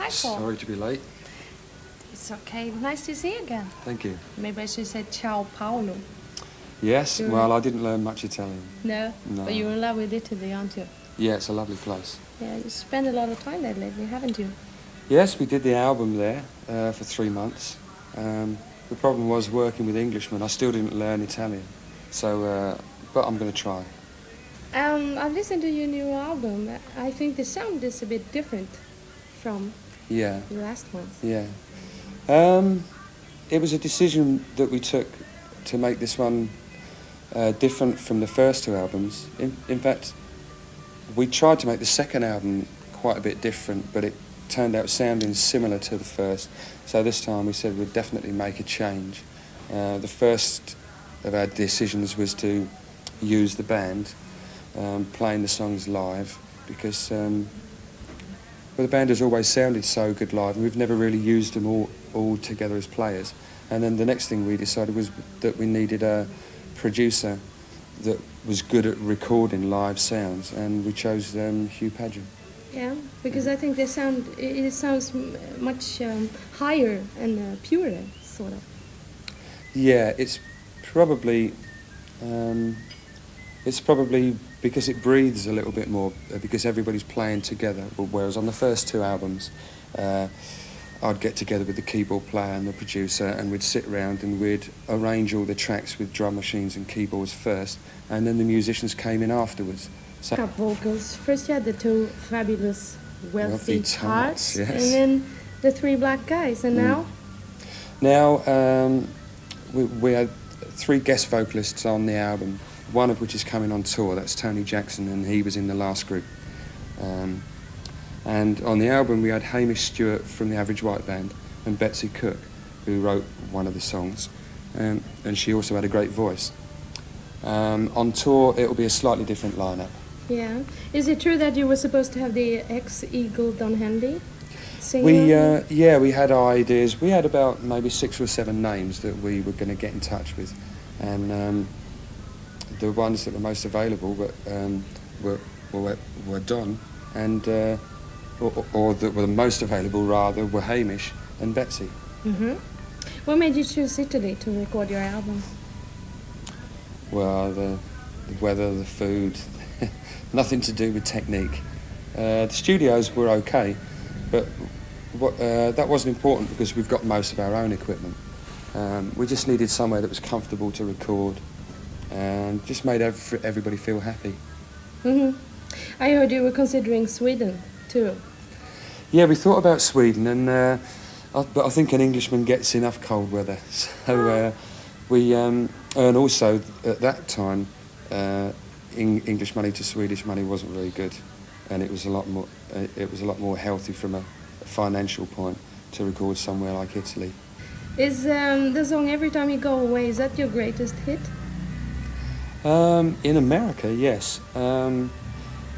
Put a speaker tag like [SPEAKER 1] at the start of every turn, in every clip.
[SPEAKER 1] Hi, Paul.
[SPEAKER 2] Sorry to be late.
[SPEAKER 1] It's okay. Nice to see you again.
[SPEAKER 2] Thank you.
[SPEAKER 1] Maybe I should say ciao, Paolo.
[SPEAKER 2] Yes,
[SPEAKER 1] You're
[SPEAKER 2] well, I didn't learn much Italian.
[SPEAKER 1] No?
[SPEAKER 2] No.
[SPEAKER 1] But you're in love with Italy, aren't you?
[SPEAKER 2] Yeah, it's a lovely place.
[SPEAKER 1] Yeah, you spent a lot of time there lately, haven't you?
[SPEAKER 2] Yes, we did the album there for 3 months. The problem was working with Englishmen. I still didn't learn Italian. So, but I'm going to try.
[SPEAKER 1] I've listened to your new album. I think the sound is a bit different from
[SPEAKER 2] Yeah,
[SPEAKER 1] the last ones.
[SPEAKER 2] yeah. It was a decision that we took to make this one different from the first 2 albums. In fact, we tried to make the second album quite a bit different, but it turned out sounding similar to the first. So this time we said we'd definitely make a change. The first of our decisions was to use the band, playing the songs live, because the band has always sounded so good live, and we've never really used them all together as players. And then the next thing we decided was that we needed a producer that was good at recording live sounds, and we chose Hugh Padgham.
[SPEAKER 1] Yeah, because I think it sounds much higher and purer, sort of.
[SPEAKER 2] Yeah, it's probably because it breathes a little bit more, because everybody's playing together. Whereas on the first 2 albums, I'd get together with the keyboard player and the producer, and we'd sit around and we'd arrange all the tracks with drum machines and keyboards first, and then the musicians came in afterwards. So
[SPEAKER 1] Vocals. First you had the 2 fabulous wealthy tarts,
[SPEAKER 2] yes.
[SPEAKER 1] and then the 3 black guys, and now?
[SPEAKER 2] Now we had 3 guest vocalists on the album, one of which is coming on tour. That's Tony Jackson, and he was in the last group. And on the album we had Hamish Stewart from the Average White Band and Betsy Cook, who wrote one of the songs, and she also had a great voice. On tour it'll be a slightly different lineup.
[SPEAKER 1] Yeah. Is it true that you were supposed to have the ex-Eagle Don Henley singing?
[SPEAKER 2] We had ideas. We had about maybe 6 or 7 names that we were going to get in touch with, and the ones that were most available were Don, and or that were the most available rather were Hamish and Betsy.
[SPEAKER 1] Mm-hmm. What made you choose Italy to record your album?
[SPEAKER 2] Well, the weather, the food, nothing to do with technique. The studios were okay, but that wasn't important because we've got most of our own equipment. We just needed somewhere that was comfortable to record and just made everybody feel happy.
[SPEAKER 1] Mm-hmm. I heard you were considering Sweden too.
[SPEAKER 2] Yeah, we thought about Sweden, but I think an Englishman gets enough cold weather. So and also at that time, English money to Swedish money wasn't very good, and it was a lot more healthy from a financial point to record somewhere like Italy.
[SPEAKER 1] Is the song Every Time You Go Away, is that your greatest hit?
[SPEAKER 2] In America, yes.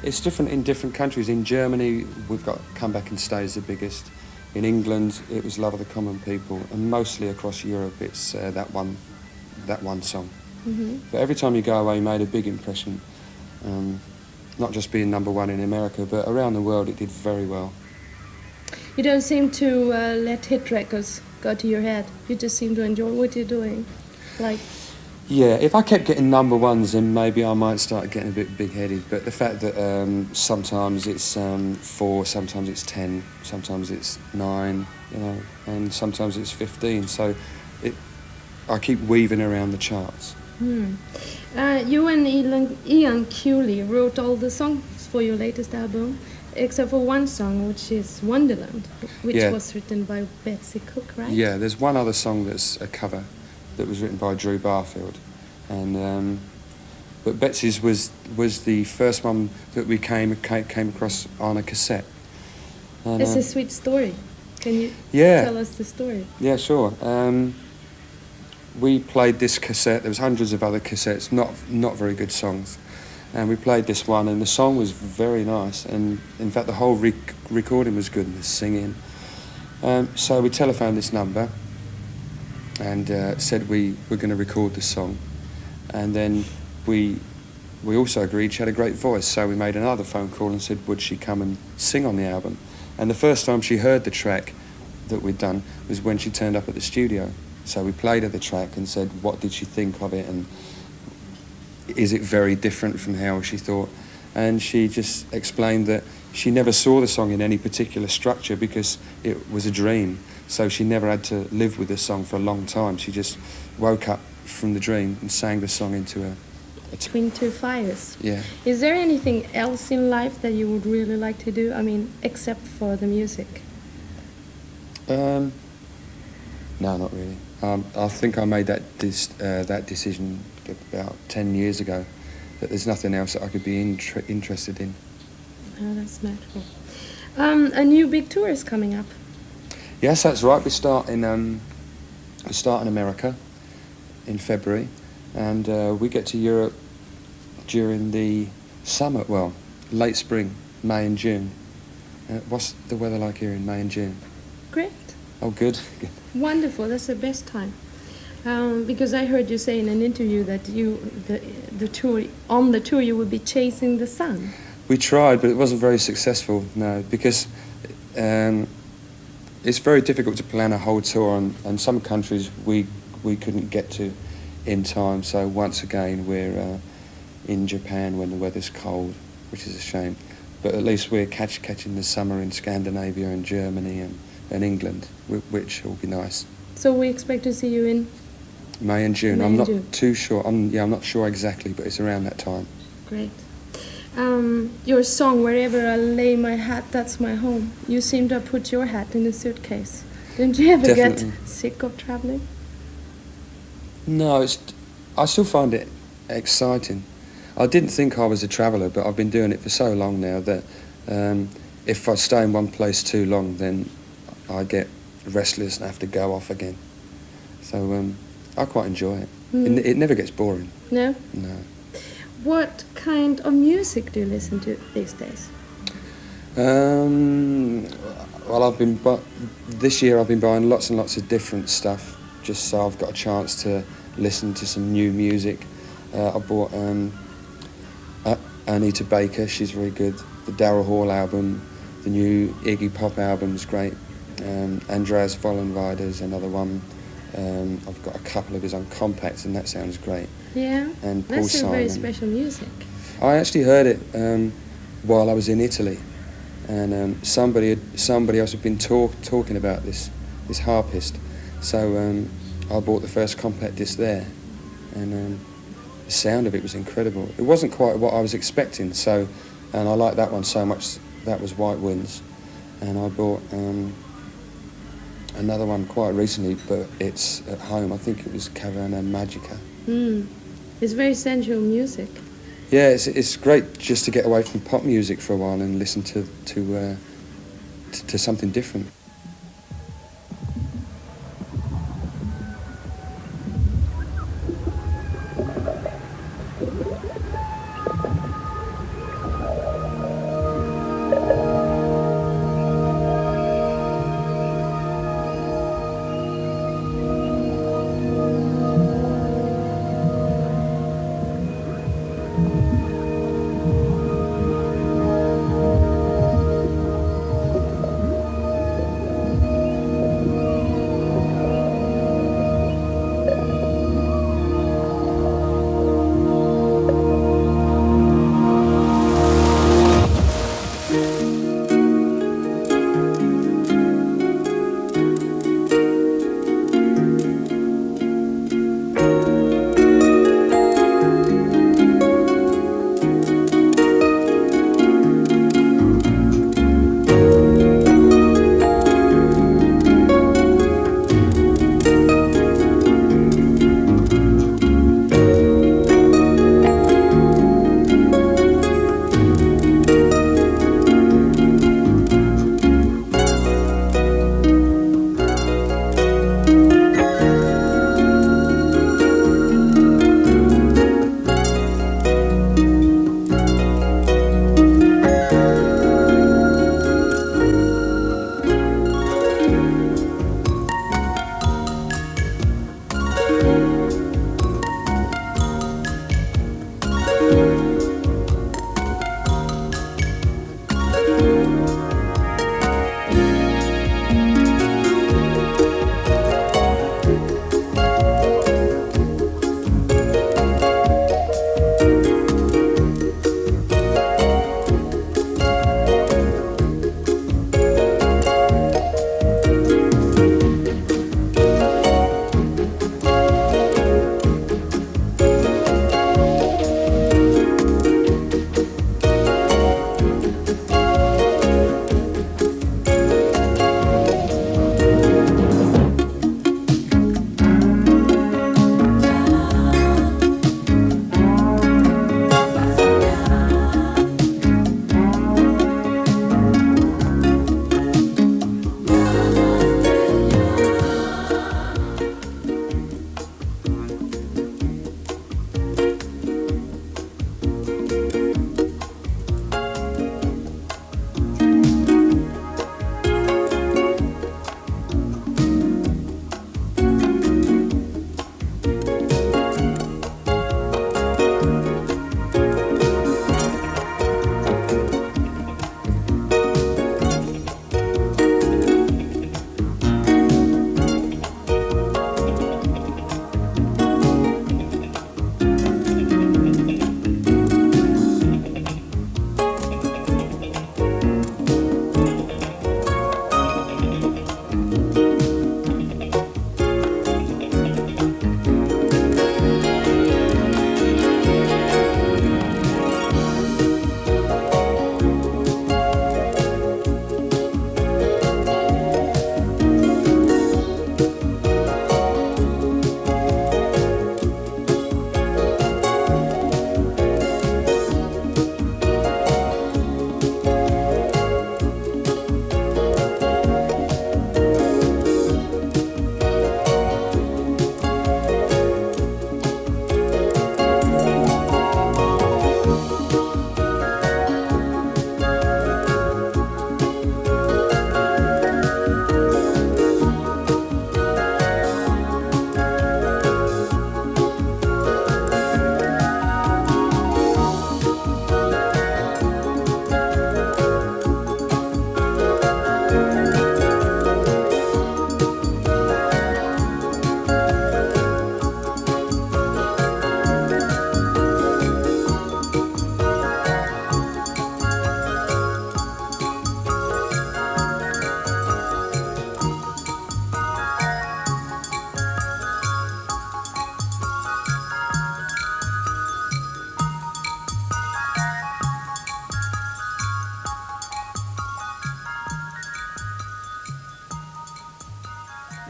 [SPEAKER 2] It's different in different countries. In Germany, we've got Come Back and Stay is the biggest. In England, it was Love of the Common People, and mostly across Europe, it's that one song.
[SPEAKER 1] Mm-hmm.
[SPEAKER 2] But Every Time You Go Away made a big impression, not just being #1 in America, but around the world it did very well.
[SPEAKER 1] You don't seem to let hit records go to your head. You just seem to enjoy what you're doing.
[SPEAKER 2] Yeah, if I kept getting #1s, then maybe I might start getting a bit big-headed. But the fact that sometimes it's 4, sometimes it's 10, sometimes it's 9, and sometimes it's 15. So I keep weaving around the charts.
[SPEAKER 1] You and Ian Cooley wrote all the songs for your latest album, except for one song, which is Wonderland, which was written by Betsy Cook, right?
[SPEAKER 2] Yeah, there's one other song that's a cover that was written by Drew Barfield, and but Betsy's was the first one that we came across on a cassette. And,
[SPEAKER 1] it's a sweet story. Can you tell us the story?
[SPEAKER 2] Yeah, sure. We played this cassette. There was hundreds of other cassettes, not very good songs, and we played this one, and the song was very nice, and in fact the whole recording was good, and the singing. So we telephoned this number and said we were going to record the song, and then we also agreed she had a great voice, so we made another phone call and said would she come and sing on the album, And the first time she heard the track that we'd done was when she turned up at the studio. So we played her the track and said, what did she think of it, and is it very different from how she thought? And she just explained that she never saw the song in any particular structure because it was a dream. So she never had to live with the song for a long time. She just woke up from the dream and sang the song into a
[SPEAKER 1] Between two fires.
[SPEAKER 2] Yeah.
[SPEAKER 1] Is there anything else in life that you would really like to do? I mean, except for the music?
[SPEAKER 2] No, not really. I think I made that decision about 10 years ago, that there's nothing else that I could be interested in.
[SPEAKER 1] Oh, that's natural. A new big tour is coming up.
[SPEAKER 2] Yes, that's right. We start in America in February, and we get to Europe during the summer, well, late spring, May and June. What's the weather like here in May and June?
[SPEAKER 1] Great.
[SPEAKER 2] Oh, good.
[SPEAKER 1] Wonderful. That's the best time. Because I heard you say in an interview that the tour you would be chasing the sun.
[SPEAKER 2] We tried, but it wasn't very successful. No, because it's very difficult to plan a whole tour, and some countries we couldn't get to in time. So once again, we're in Japan when the weather's cold, which is a shame. But at least we're catching the summer in Scandinavia and Germany and England, which will be nice.
[SPEAKER 1] So we expect to see you in
[SPEAKER 2] May and June.
[SPEAKER 1] May
[SPEAKER 2] I'm
[SPEAKER 1] and
[SPEAKER 2] not
[SPEAKER 1] June.
[SPEAKER 2] too sure. I'm not sure exactly, but it's around that time.
[SPEAKER 1] Great. Your song, Wherever I Lay My Hat, That's My Home. You seem to have put your hat in a suitcase. Didn't you ever
[SPEAKER 2] Definitely.
[SPEAKER 1] get sick of traveling?
[SPEAKER 2] No, I still find it exciting. I didn't think I was a traveller, but I've been doing it for so long now that if I stay in one place too long, then I get restless and have to go off again. So I quite enjoy it. It never gets boring.
[SPEAKER 1] No?
[SPEAKER 2] No.
[SPEAKER 1] What kind of music do you listen to these days?
[SPEAKER 2] Well, this year I've been buying lots and lots of different stuff, just so I've got a chance to listen to some new music. I bought Anita Baker, she's very good. The Daryl Hall album, the new Iggy Pop album's great. Andreas Vollenweider's another one. I've got a couple of his on compacts, and that sounds great.
[SPEAKER 1] Yeah,
[SPEAKER 2] And Paul
[SPEAKER 1] that's some
[SPEAKER 2] Simon.
[SPEAKER 1] very special music.
[SPEAKER 2] I actually heard it while I was in Italy, and somebody else had been talking about this harpist. So I bought the first compact disc there, and the sound of it was incredible. It wasn't quite what I was expecting, and I liked that one so much. That was White Winds, and I bought another one quite recently, but it's at home. I think it was Caverna Magica.
[SPEAKER 1] It's very sensual music.
[SPEAKER 2] Yeah, it's great just to get away from pop music for a while and listen to something different.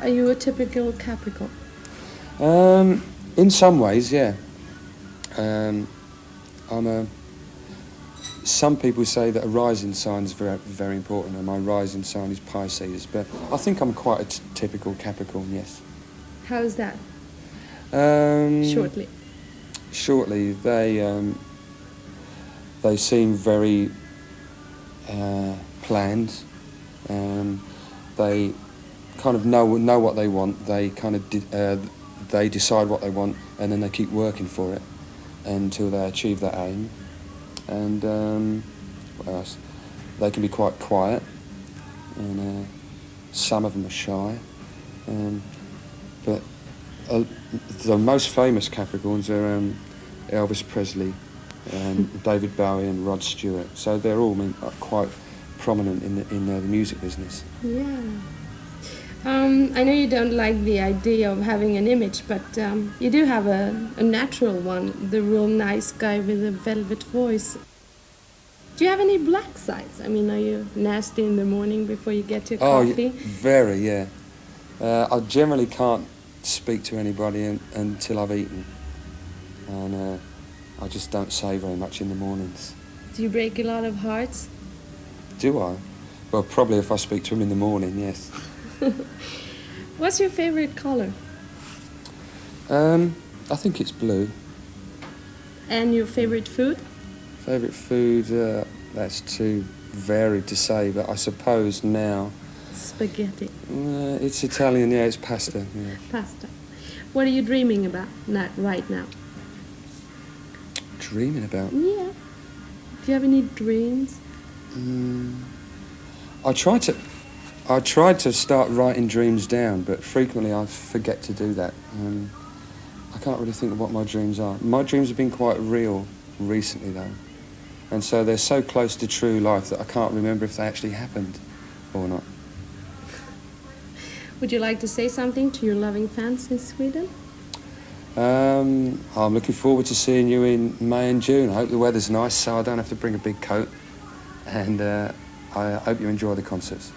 [SPEAKER 1] Are you a typical Capricorn?
[SPEAKER 2] In some ways, yeah. I'm a. Some people say that a rising sign is very, very important, and my rising sign is Pisces. But I think I'm quite a typical Capricorn. Yes.
[SPEAKER 1] How is that?
[SPEAKER 2] Shortly. Shortly, they seem very planned. They kind of know what they want. They kind of they decide what they want, and then they keep working for it until they achieve that aim. And what else? They can be quite quiet, and some of them are shy. But the most famous Capricorns are Elvis Presley, David Bowie, and Rod Stewart. So they're all quite prominent in the music business.
[SPEAKER 1] Yeah. I know you don't like the idea of having an image, but you do have a natural one, the real nice guy with a velvet voice. Do you have any black sides? I mean, are you nasty in the morning before you get your coffee?
[SPEAKER 2] Oh, very, yeah. I generally can't speak to anybody until I've eaten. And I just don't say very much in the mornings.
[SPEAKER 1] Do you break a lot of hearts?
[SPEAKER 2] Do I? Well, probably if I speak to him in the morning, yes.
[SPEAKER 1] What's your favorite color?
[SPEAKER 2] I think it's blue.
[SPEAKER 1] And your favorite food?
[SPEAKER 2] Favorite food, that's too varied to say, but I suppose now...
[SPEAKER 1] Spaghetti.
[SPEAKER 2] It's Italian, yeah, it's pasta. Yeah.
[SPEAKER 1] Pasta. What are you dreaming about right now?
[SPEAKER 2] Dreaming about?
[SPEAKER 1] Yeah. Do you have any dreams?
[SPEAKER 2] I tried to start writing dreams down, but frequently I forget to do that. I can't really think of what my dreams are. My dreams have been quite real recently, though. And so they're so close to true life that I can't remember if they actually happened or not.
[SPEAKER 1] Would you like to say something to your loving fans in Sweden?
[SPEAKER 2] I'm looking forward to seeing you in May and June. I hope the weather's nice so I don't have to bring a big coat. And I hope you enjoy the concerts.